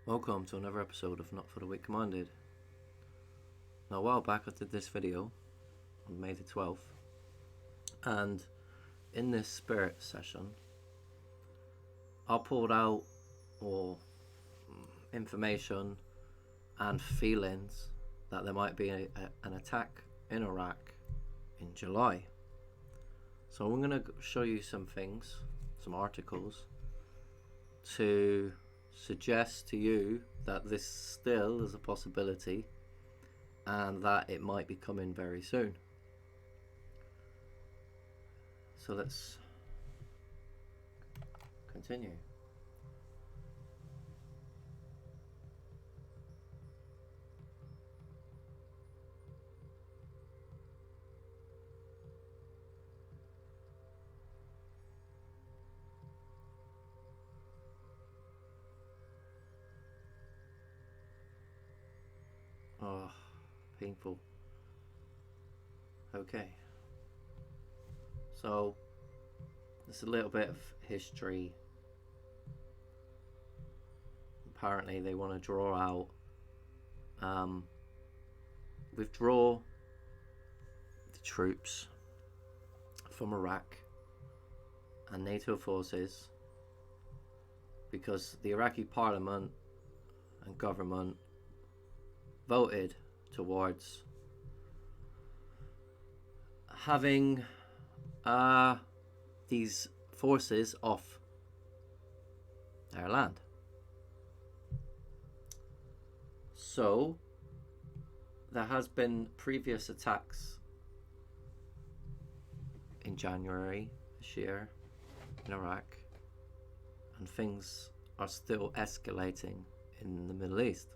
Welcome to another episode of Not for the Weak Minded. Now, a while back I did this video on May the 12th, and in this spirit session I pulled out information and feelings that there might be an attack in Iraq in July. So I'm going to show you some things, some articles, to suggest to you that this still is a possibility and that it might be coming very soon. So let's continue. Oh, painful. Okay. So, there's a little bit of history. Apparently, they want to draw out, withdraw the troops from Iraq and NATO forces because the Iraqi parliament and government voted towards having these forces off their land. So there has been previous attacks in January this year in Iraq, and things are still escalating in the Middle East.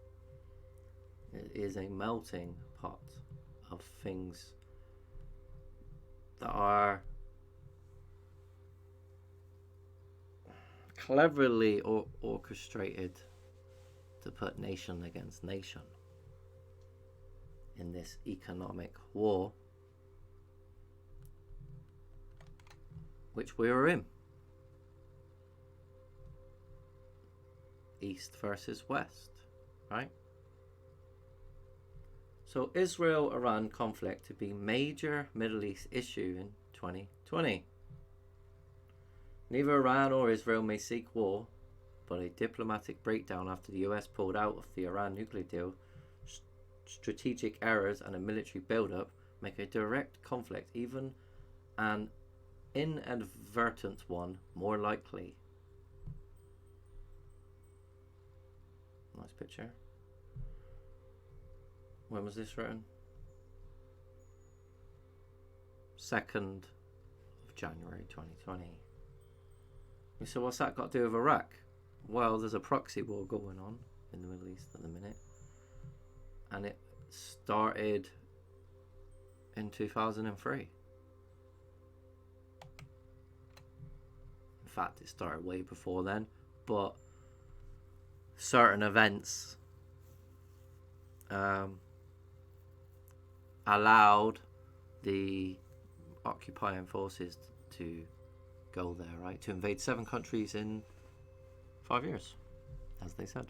It is a melting pot of things that are cleverly orchestrated to put nation against nation in this economic war, which we are in. East versus West, right? So Israel-Iran conflict to be major Middle East issue in 2020. Neither Iran or Israel may seek war, but a diplomatic breakdown after the US pulled out of the Iran nuclear deal, strategic errors and a military build-up make a direct conflict, even an inadvertent one, more likely. Nice picture. When was this written? 2nd of January 2020. So what's that got to do with Iraq? Well, there's a proxy war going on in the Middle East at the minute, and it started in 2003. In fact, it started way before then, but certain events allowed the occupying forces to go there, right? To invade 7 countries in 5 years, as they said.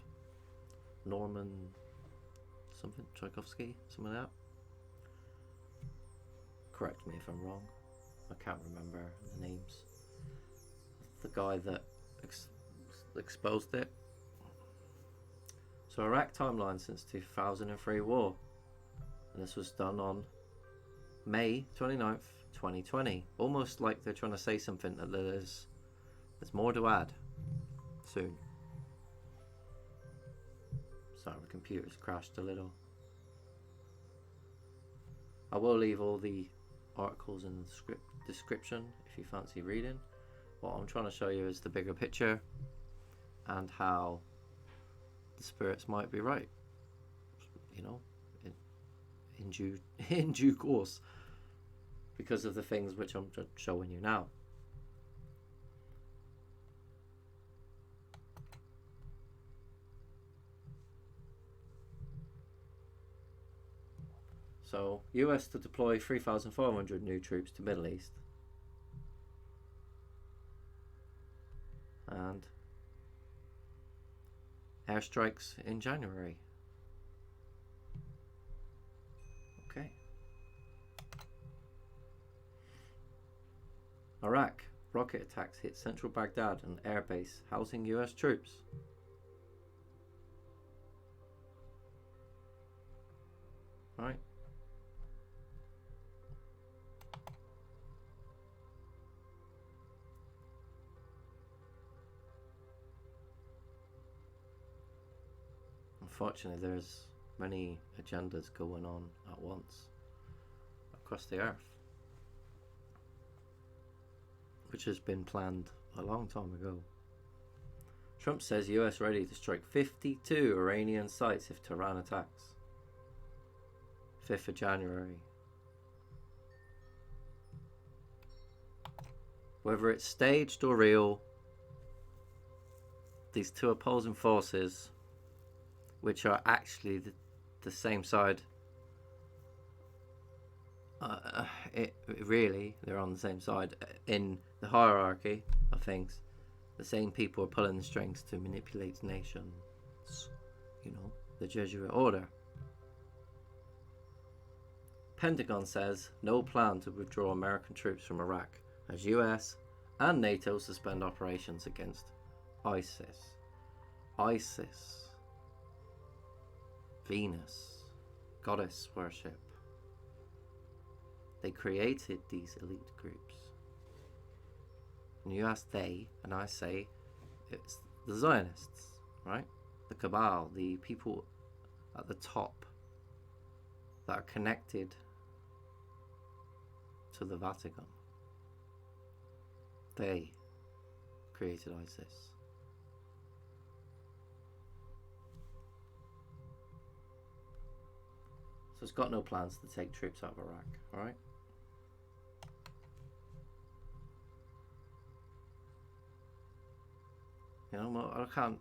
Norman something, Tchaikovsky, something like that. Correct me if I'm wrong. I can't remember the names. The guy that exposed it. So Iraq timeline since 2003 war. And this was done on May 29th, 2020. Almost like they're trying to say something that there's more to add soon. Sorry, my computer's crashed a little. I will leave all the articles in the description if you fancy reading. What I'm trying to show you is the bigger picture and how the spirits might be right, you know, in due course, because of the things which I'm just showing you now. So, US to deploy 3,400 new troops to Middle East. And airstrikes in January. Okay. Iraq. Rocket attacks hit central Baghdad and airbase housing US troops. Right. Unfortunately, there's many agendas going on at once across the earth, which has been planned a long time ago. Trump says US ready to strike 52 Iranian sites if Tehran attacks. 5th of January. Whether it's staged or real, these two opposing forces, which are actually the same side, really, they're on the same side in the hierarchy of things. The same people are pulling the strings to manipulate nations. You know, the Jesuit order. Pentagon says no plan to withdraw American troops from Iraq as US and NATO suspend operations against ISIS. ISIS. Venus. Goddess worship. They created these elite groups. And you ask they, and I say it's the Zionists, right? The cabal, the people at the top that are connected to the Vatican. They created ISIS. So it's got no plans to take troops out of Iraq, alright? You know, I can't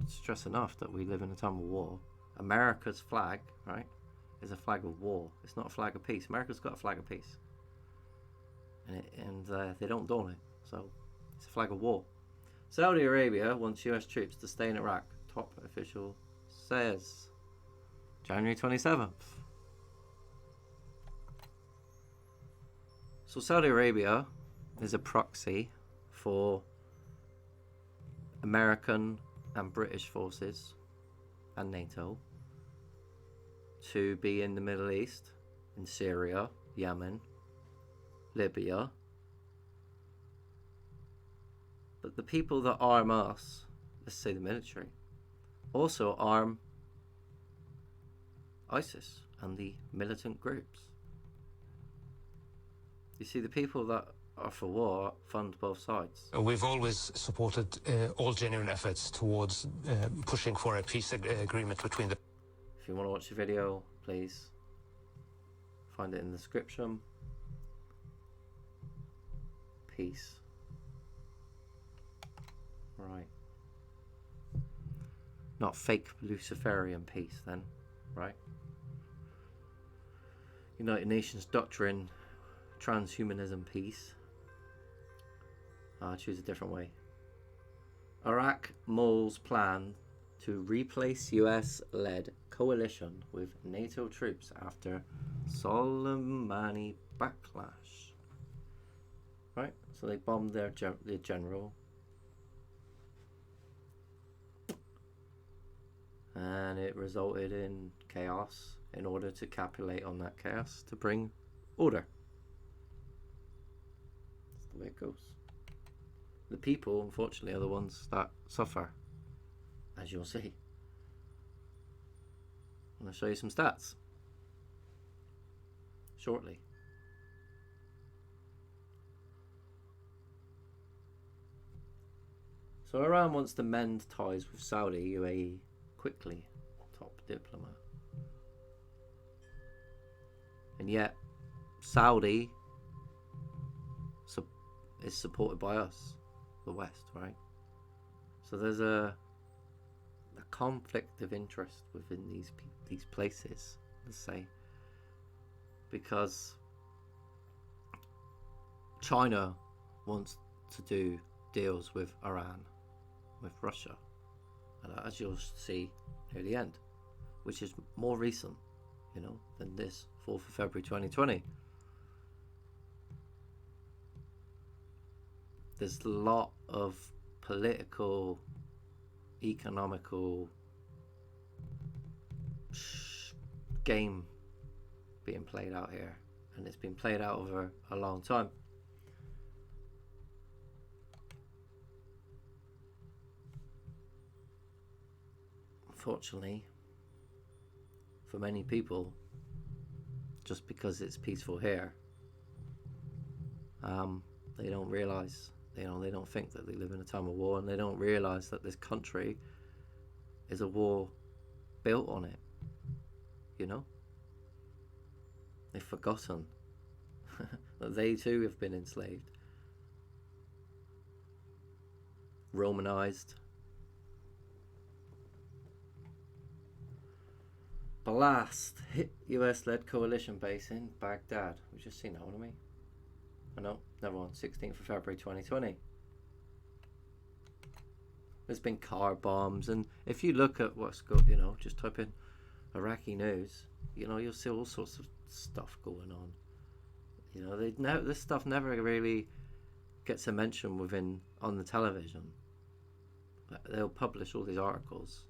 stress enough that we live in a time of war. America's flag, right, is a flag of war. It's not a flag of peace. America's got a flag of peace. And they don't don it. So it's a flag of war. Saudi Arabia wants US troops to stay in Iraq. Top official says. January 27th. So Saudi Arabia is a proxy for American and British forces and NATO to be in the Middle East, in Syria, Yemen, Libya. But the people that arm us, let's say the military, also arm ISIS and the militant groups. You see, the people that are for war fund both sides. We've always supported all genuine efforts towards pushing for a peace agreement between the... If you want to watch the video, please find it in the description. Peace. Right. Not fake Luciferian peace then, right? United Nations Doctrine, transhumanism peace. Choose a different way. Iraq moles plan to replace US-led coalition with NATO troops after Soleimani backlash. Right, so they bombed their general, and it resulted in chaos in order to capitulate on that chaos to bring order. That's the way it goes. The people, unfortunately, are the ones that suffer, as you'll see. I'm going to show you some stats shortly. So Iran wants to mend ties with Saudi UAE quickly, top diplomat. And yet, Saudi is supported by us, the West, right? So there's a conflict of interest within these places, let's say, because China wants to do deals with Iran, with Russia, as you'll see near the end, which is more recent, than this 4th of February 2020. There's a lot of political, economical game being played out here, and it's been played out over a long time. Unfortunately, for many people, just because it's peaceful here, they don't realize, they don't think that they live in a time of war, and they don't realize that this country is a war built on it. They've forgotten that they too have been enslaved, Romanized. Blast hit US-led coalition base in Baghdad. We've just seen that one, haven't we? Oh no, never mind. 16th of February 2020. There's been car bombs, and if you look at what's just type in Iraqi news, you'll see all sorts of stuff going on. This stuff never really gets a mention on the television. They'll publish all these articles,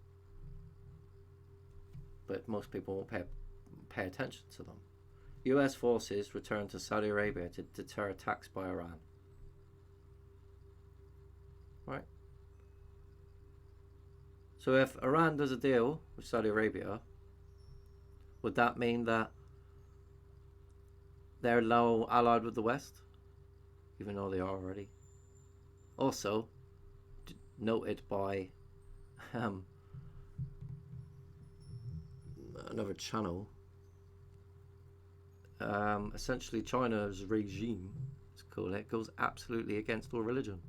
but most people won't pay attention to them. US forces return to Saudi Arabia to deter attacks by Iran. Right? So if Iran does a deal with Saudi Arabia, would that mean that they're now allied with the West? Even though they are already. Also, noted by another channel, essentially China's regime, let's call it, goes absolutely against all religion.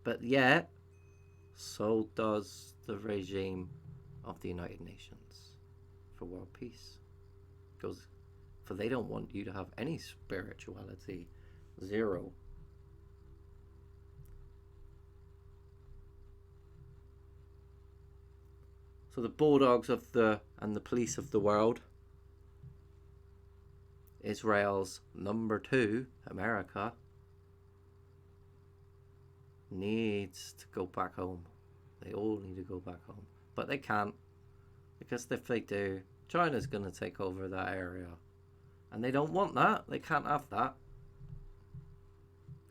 But yet, so does the regime of the United Nations for world peace. For they don't want you to have any spirituality, zero. So the bulldogs and the police of the world, Israel's number 2, America, needs to go back home. They all need to go back home. But they can't, because if they do, China's going to take over that area. And they don't want that. They can't have that.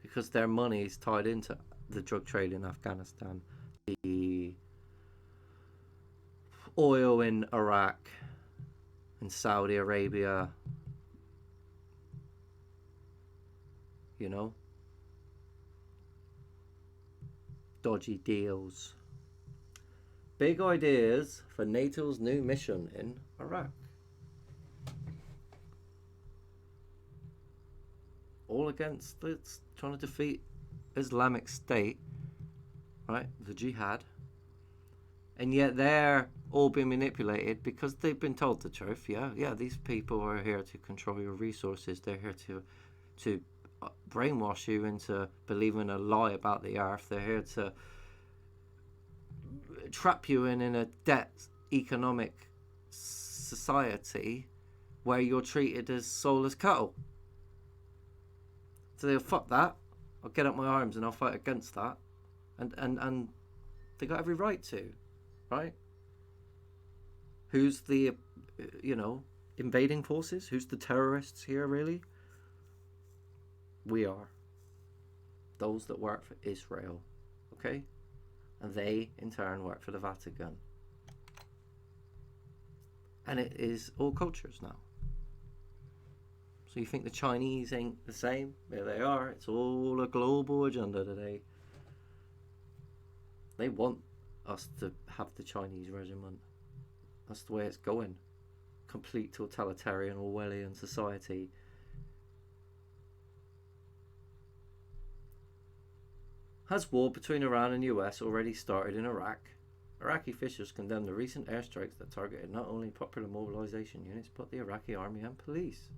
Because their money is tied into the drug trade in Afghanistan, the oil in Iraq, in Saudi Arabia, dodgy deals. Big ideas for NATO's new mission in Iraq. All against trying to defeat Islamic State, right? The jihad. And yet they're all being manipulated because they've been told the truth. Yeah, these people are here to control your resources. They're here to brainwash you into believing a lie about the earth. They're here to trap you in a debt economic society where you're treated as soulless cattle. So they'll fuck that. I'll get up my arms and I'll fight against that. And they got every right to, right? Who's the, invading forces? Who's the terrorists here, really? We are. Those that work for Israel, okay? And they, in turn, work for the Vatican. And it is all cultures now. So you think the Chinese ain't the same? There they are. It's all a global agenda today. They want us to have the Chinese regiment. That's the way it's going. Complete totalitarian Orwellian society. Has war between Iran and US already started in Iraq? Iraqi officials condemned the recent airstrikes that targeted not only popular mobilization units but the Iraqi army and police.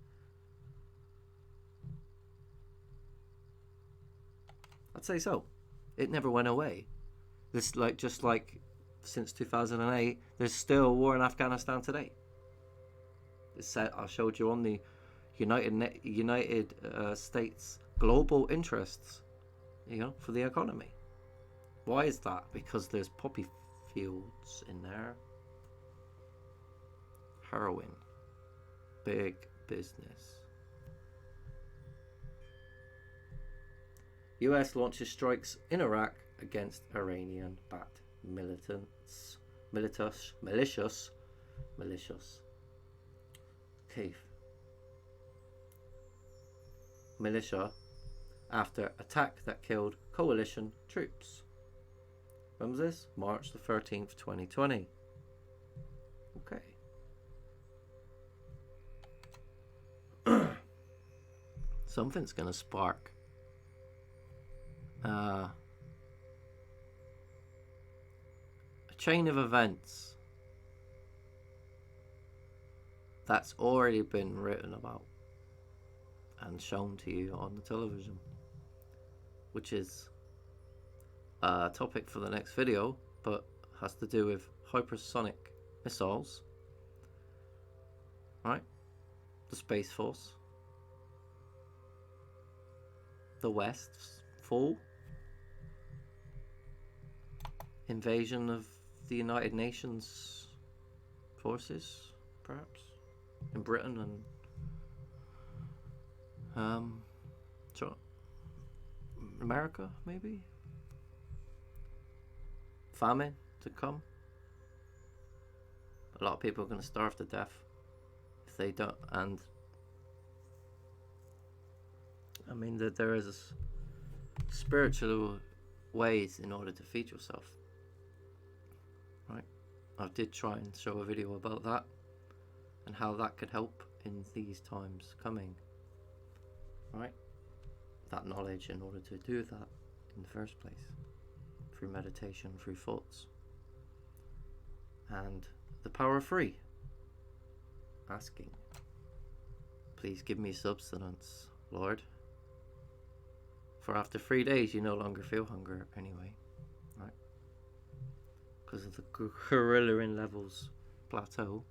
I'd say so. It never went away. This, like, just like since 2008, there's still a war in Afghanistan today. It's set, I showed you on the United States global interests, for the economy. Why is that? Because there's poppy fields in there. Heroin. Big business. US launches strikes in Iraq against Iranian-backed militias. Militia after attack that killed coalition troops. When was this? March the 13th, 2020. Okay. Something's going to spark. A chain of events that's already been written about and shown to you on the television, which is a topic for the next video, but has to do with hypersonic missiles, right? The Space Force, the West's fall, invasion of the United Nations forces, perhaps, in Britain and America, maybe. Famine to come. A lot of people are going to starve to death if they don't. And I mean that there is spiritual ways in order to feed yourself, right? I did try and show a video about that and how that could help in these times coming, right? That knowledge in order to do that in the first place, through meditation, through thoughts, and the power of free, asking, please give me substance, Lord, for after 3 days you no longer feel hunger anyway, right? Because of the ghrelin levels plateau,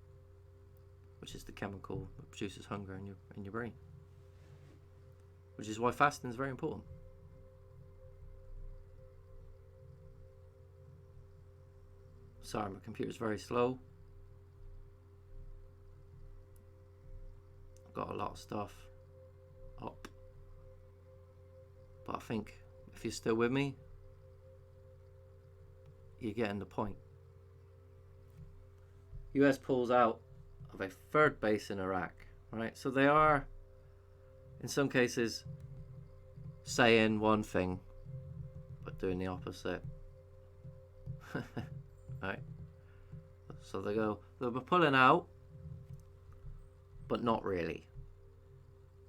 which is the chemical that produces hunger in your brain, which is why fasting is very important. Sorry, my computer's very slow. I've got a lot of stuff up, but I think if you're still with me, you're getting the point. US pulls out of a third base in Iraq, right? So they are, in some cases, saying one thing, but doing the opposite. Right? So they'll be pulling out, but not really.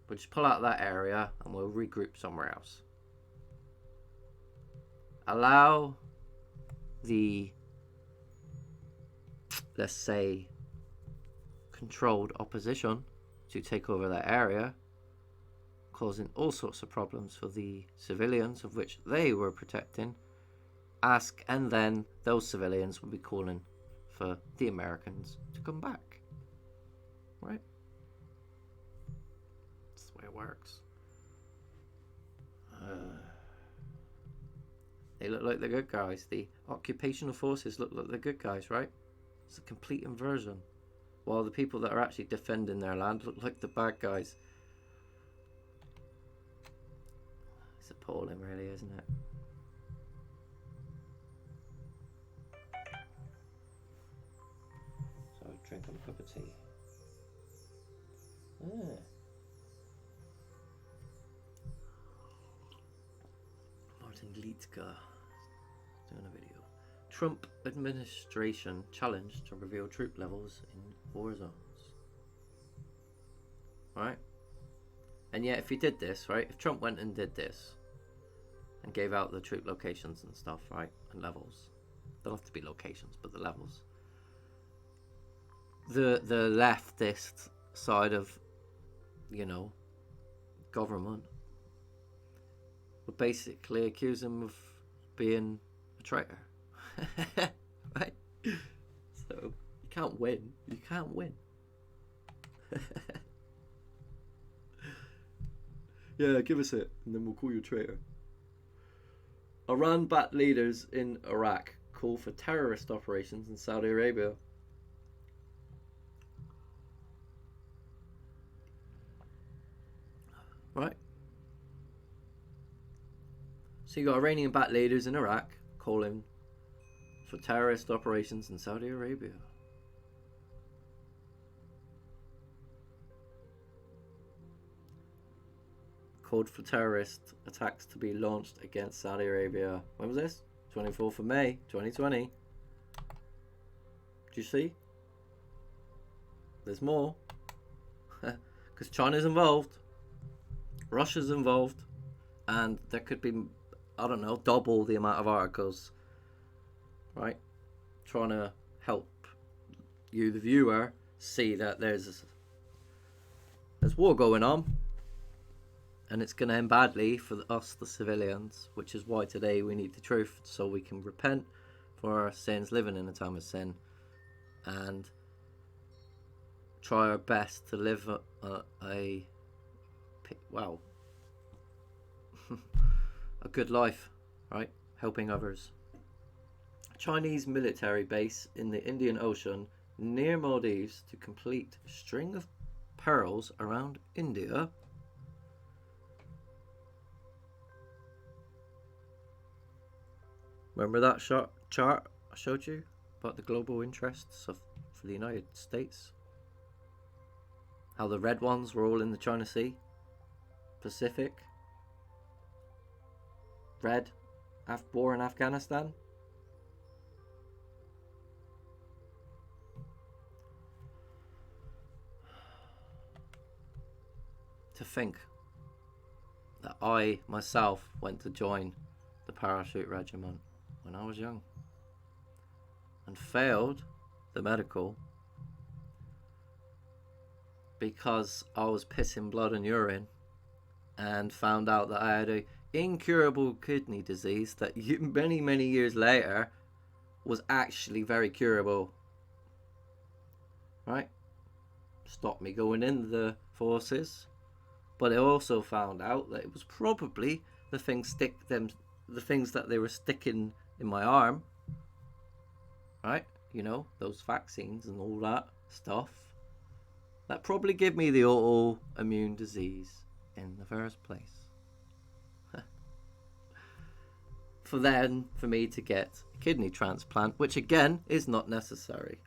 We'll just pull out that area and we'll regroup somewhere else. Allow the, let's say, controlled opposition to take over that area, causing all sorts of problems for the civilians of which they were protecting. Ask, and then those civilians will be calling for the Americans to come back, right? That's the way it works. They look like the good guys. The occupational forces look like the good guys, right? It's a complete inversion. While the people that are actually defending their land look like the bad guys. It's appalling, really, isn't it? So drink a cup of tea. Martin Litzka doing a video. Trump administration challenged to reveal troop levels in war zones. Right? And yet if he did this, right, if Trump went and did this and gave out the troop locations and stuff, right, and levels, they don't have to be locations, but the levels, the leftist side of, government would basically accuse him of being a traitor, Right? So you can't win. You can't win. Yeah, give us it, and then we'll call you a traitor. Iran-backed leaders in Iraq call for terrorist operations in Saudi Arabia. Right? So you got Iranian-backed leaders in Iraq calling for terrorist operations in Saudi Arabia. Called for terrorist attacks to be launched against Saudi Arabia. When was this? 24th of May, 2020. Do you see? There's more. Because China's involved. Russia's involved. And there could be, I don't know, double the amount of articles. Right? Trying to help you, the viewer, see that there's war going on. And it's going to end badly for us, the civilians, which is why today we need the truth, so we can repent for our sins, living in a time of sin, and try our best to live a good life, right? Helping others. A Chinese military base in the Indian Ocean near Maldives to complete a string of perils around India. Remember that chart I showed you about the global interests for the United States? How the red ones were all in the China Sea, Pacific. Red, war in Afghanistan. To think that I myself went to join the parachute regiment when I was young and failed the medical because I was pissing blood and urine, and found out that I had a incurable kidney disease that many years later was actually very curable. Right? Stopped me going in the forces, but I also found out that it was probably the things that they were sticking in my arm, right? You know, those vaccines and all that stuff, that probably give me the autoimmune disease in the first place. For me to get a kidney transplant, which again is not necessary,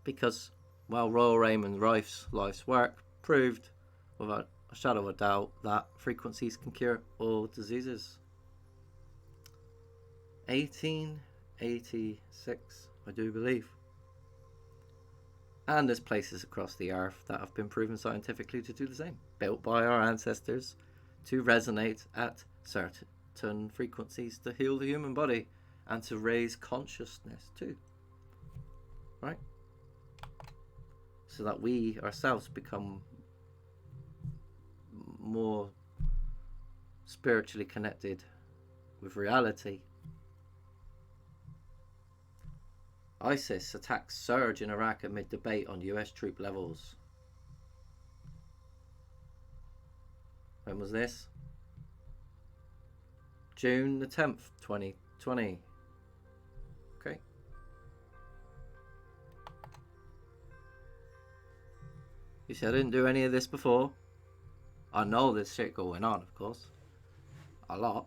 because, well, Royal Raymond Rife's life's work proved without a shadow of a doubt that frequencies can cure all diseases. 1886, I do believe. And there's places across the earth that have been proven scientifically to do the same, built by our ancestors to resonate at certain frequencies to heal the human body and to raise consciousness too, right? So that we ourselves become more spiritually connected with reality. ISIS attacks surge in Iraq amid debate on US troop levels. When was this? June the 10th, 2020. Okay. You see, I didn't do any of this before. I know there's shit going on, of course. A lot.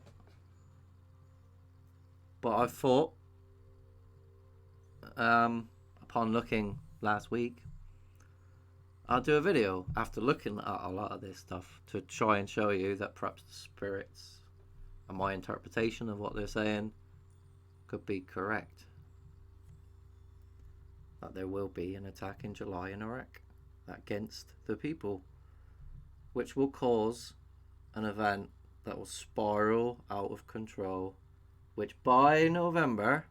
But I thought, upon looking last week, I'll do a video after looking at a lot of this stuff to try and show you that perhaps the spirits and my interpretation of what they're saying could be correct. That there will be an attack in July in Iraq against the people, which will cause an event that will spiral out of control, which by November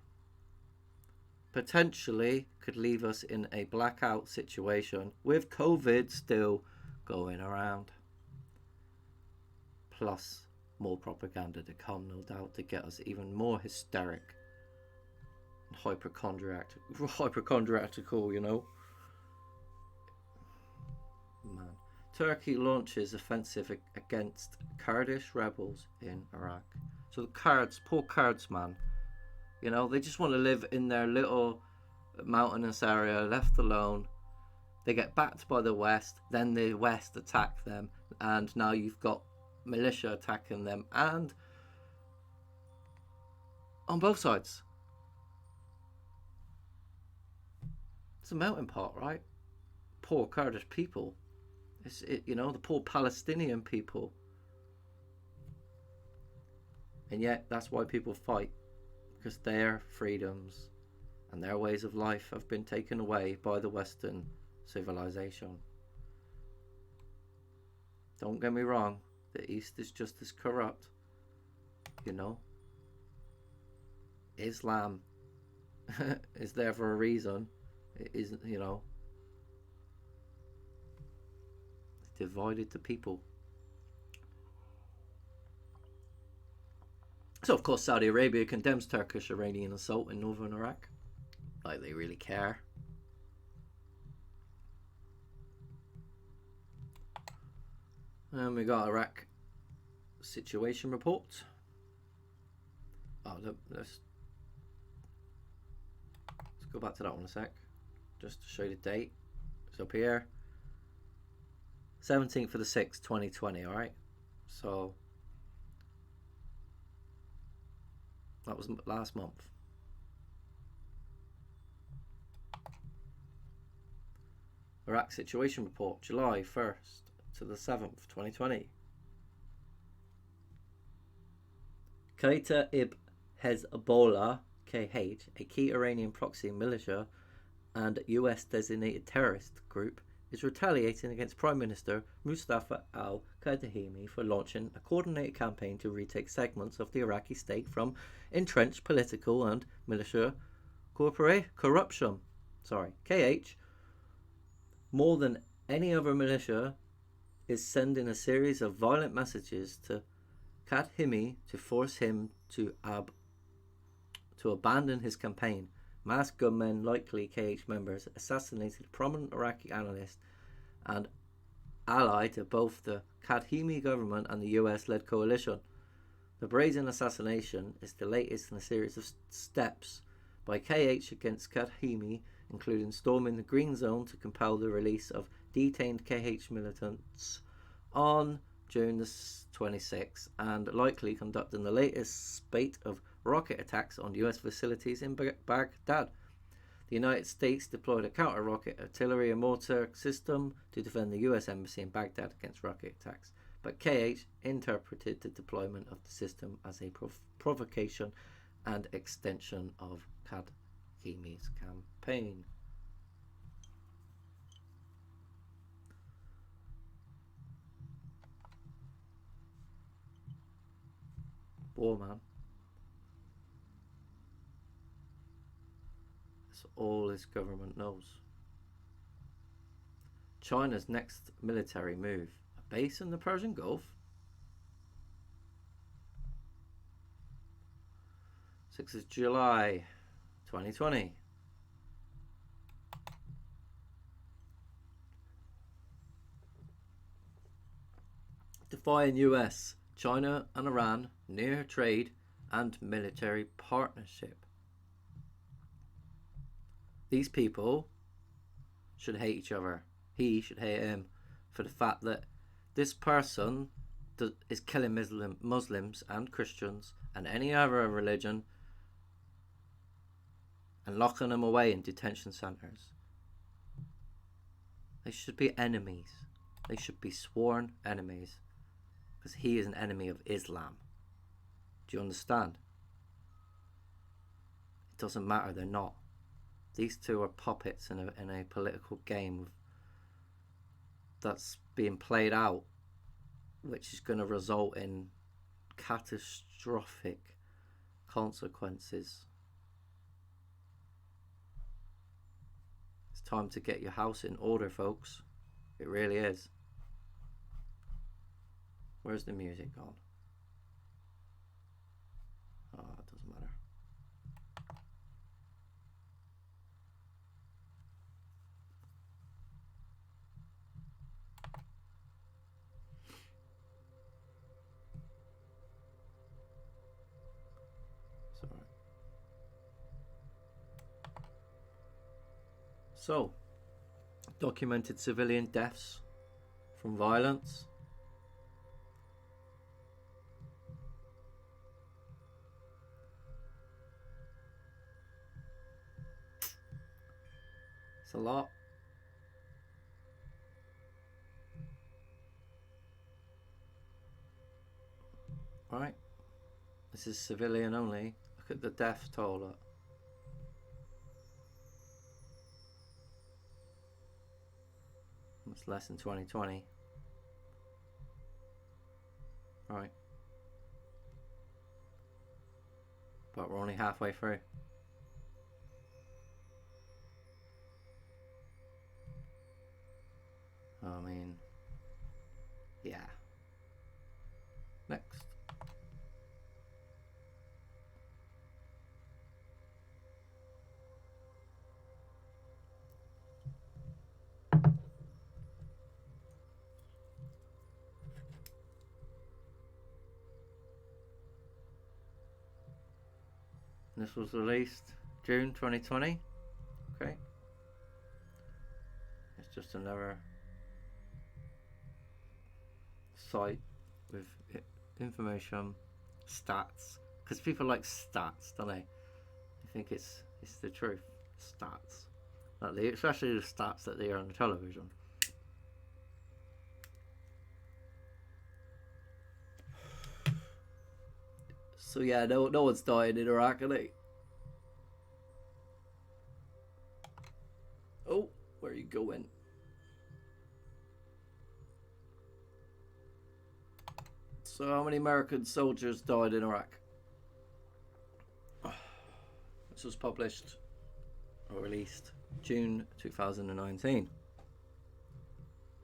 potentially could leave us in a blackout situation with COVID still going around. Plus more propaganda to come, no doubt, to get us even more hysteric hypochondriacal, you know. Man. Turkey launches offensive against Kurdish rebels in Iraq. So the Kurds, poor Kurds, man. You know, they just want to live in their little mountainous area, left alone. They get backed by the West, then the West attack them, and now you've got militia attacking them, and on both sides. It's a melting pot, right? Poor Kurdish people. You know, the poor Palestinian people. And yet, that's why people fight, because their freedoms and their ways of life have been taken away by the Western civilization. Don't get me wrong, the East is just as corrupt, you know. Islam is there for a reason. It isn't, you know, divided the people. So of course Saudi Arabia condemns Turkish Iranian assault in northern Iraq. Like they really care. And we got Iraq situation report. Oh, look, let's go back to that one a sec, just to show you the date. It's up here, 17th of the 6th, 2020. All right, so that was last month. Iraq situation report, July 1st to the 7th, 2020. Kataib Hezbollah, KH, a key Iranian proxy militia and US designated terrorist group, is retaliating against Prime Minister Mustafa al-Kadhimi for launching a coordinated campaign to retake segments of the Iraqi state from entrenched political and militia corruption. KH, more than any other militia, is sending a series of violent messages to Kadhimi to force him to abandon his campaign. Masked gunmen, likely KH members, assassinated a prominent Iraqi analyst and ally to both the Kadhimi government and the US-led coalition. The brazen assassination is the latest in a series of steps by KH against Kadhimi, including storming the Green Zone to compel the release of detained KH militants on June the 26th, and likely conducting the latest spate of rocket attacks on US facilities in Baghdad. The United States deployed a counter-rocket artillery and mortar system to defend the US embassy in Baghdad against rocket attacks, but KH interpreted the deployment of the system as a provocation and extension of Kadhimi's campaign. War, man. That's all this government knows. China's next military move, a base in the Persian Gulf. 6th of July 2020. Defying US, China and Iran near trade and military partnership. These people should hate each other. He should hate him for the fact that this person is killing Muslims and Christians and any other religion and locking them away in detention centres. They should be enemies. They should be sworn enemies, because he is an enemy of Islam. Do you understand? It doesn't matter, they're not. These two are puppets in a political game that's being played out, which is going to result in catastrophic consequences. It's time to get your house in order, folks. It really is. Where's the music gone? Oh, it doesn't matter. So, documented civilian deaths from violence. It's a lot. Right. This is civilian only. Look at the death toll. Look. It's less than 2020. Right. But we're only halfway through. I mean, yeah. Next. This was released June 2020. Okay. It's just another site with information, stats. Because people like stats, don't they? They think it's the truth. Stats. Especially the stats that they are on the television. So yeah, no one's dying in Iraq, are they? Oh, where are you going? So how many American soldiers died in Iraq? This was published or released June 2019.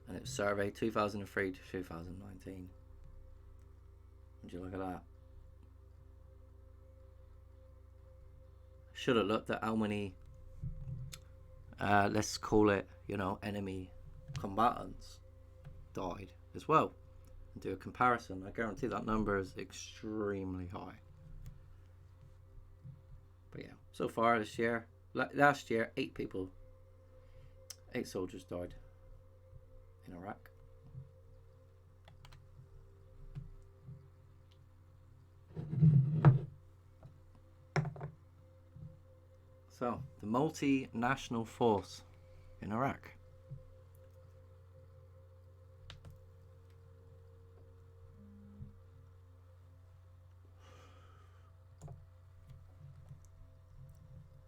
And it was surveyed 2003 to 2019. Would you look at that? Should have looked at how many, let's call it, enemy combatants died as well. And do a comparison. I guarantee that number is extremely high. But yeah, so far this year, last year, 8 soldiers died in Iraq. So, the multinational force in Iraq.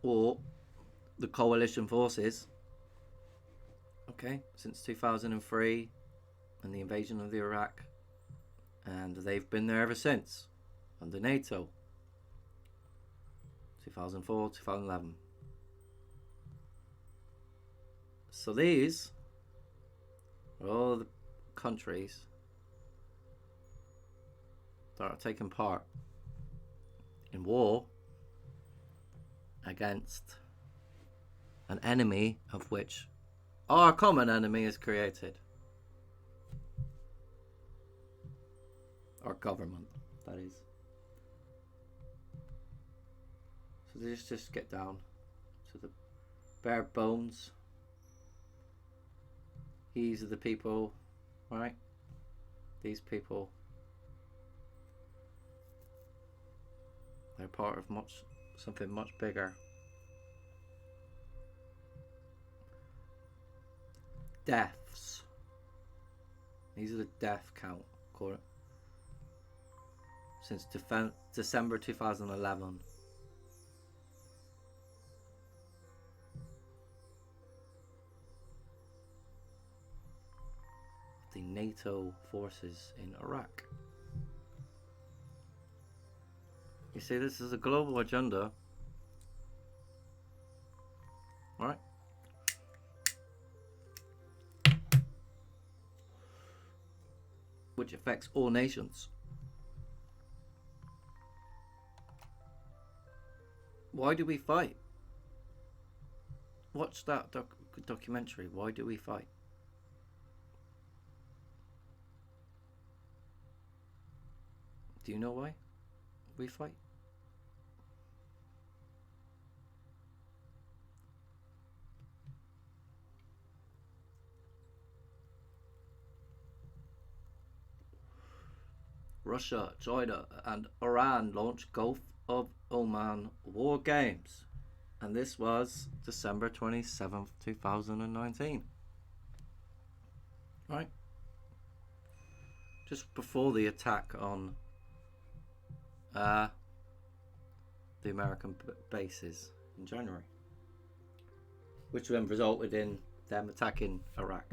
Or the coalition forces, okay, since 2003 and the invasion of Iraq, and they've been there ever since under NATO. 2004, 2011. So these are all the countries that are taking part in war against an enemy of which our common enemy is created. Our government, that is. So let's just get down to the bare bones. These are the people, right? These people, they're part of something much bigger. Deaths. These are the death count, since December 2011. The NATO forces in Iraq. You see, this is a global agenda, right? Which affects all nations. Why do we fight? Watch that documentary. Why do we fight? Do you know why we fight? Russia, China, and Iran launched Gulf of Oman war games. And this was December 27th, 2019. Right? Just before the attack on the American bases in January, which then resulted in them attacking Iraq,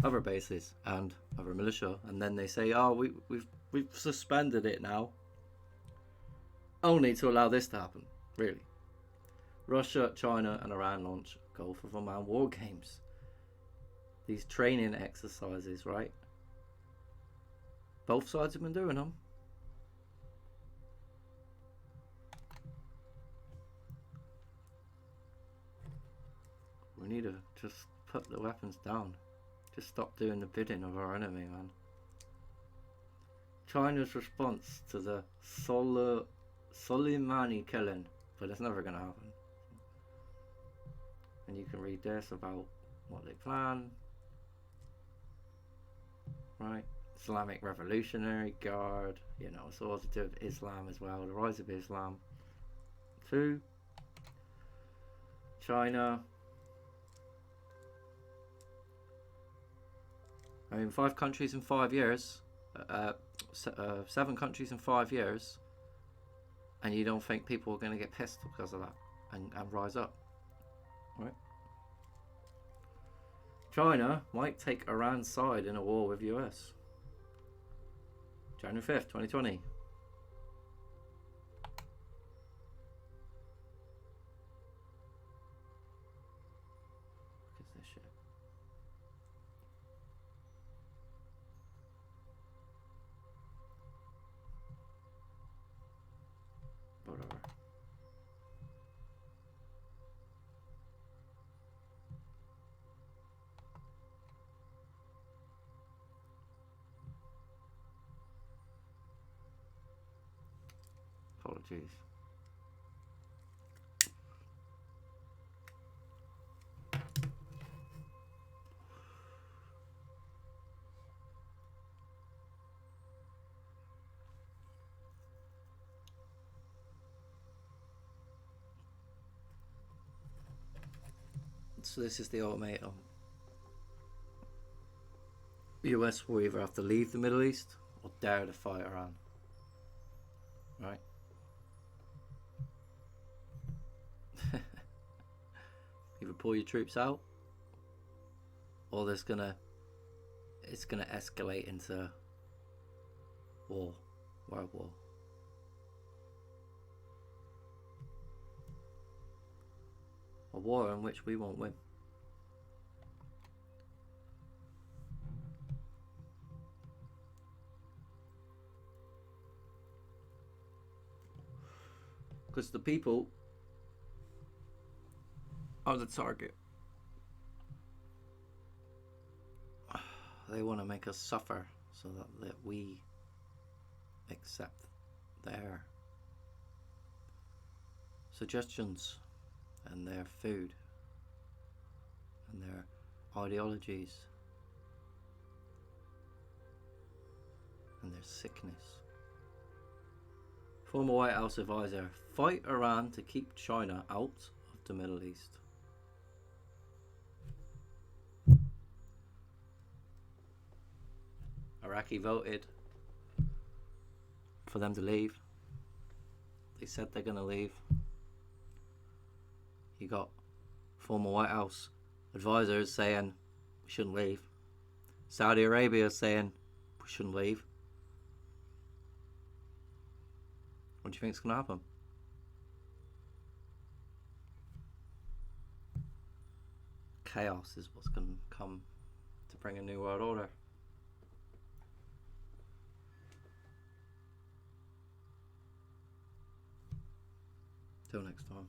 other bases and other militia, and then they say, "Oh, we've suspended it now, only to allow this to happen." Really, Russia, China, and Iran launch Gulf of Oman war games. These training exercises, right? Both sides have been doing them. We need to just put the weapons down. Just stop doing the bidding of our enemy, man. China's response to the Soleimani killing, but it's never gonna happen. And you can read this about what they plan. Right? Islamic Revolutionary Guard, you know, it's all to do with Islam as well, the rise of Islam. 2. China. I mean, 5 countries in 5 years, 7 countries in 5 years, and you don't think people are going to get pissed because of that and rise up, right? China might take Iran's side in a war with US. January 5th, 2020. Look at this shit. Whatever. Apologies. So this is the ultimatum. The US will either have to leave the Middle East or dare to fight Iran. Right? Either pull your troops out, or it's gonna escalate into war, world war. A war in which we won't win. Because the people are the target. They want to make us suffer so that we accept their suggestions and their food and their ideologies and their sickness. Former White House advisor: fight Iran to keep China out of the Middle East. Iraqi voted for them to leave. They said they're going to leave. You got former White House advisors saying we shouldn't leave. Saudi Arabia saying we shouldn't leave. What do you think is going to happen? Chaos is what's going to come to bring a new world order. Till next time.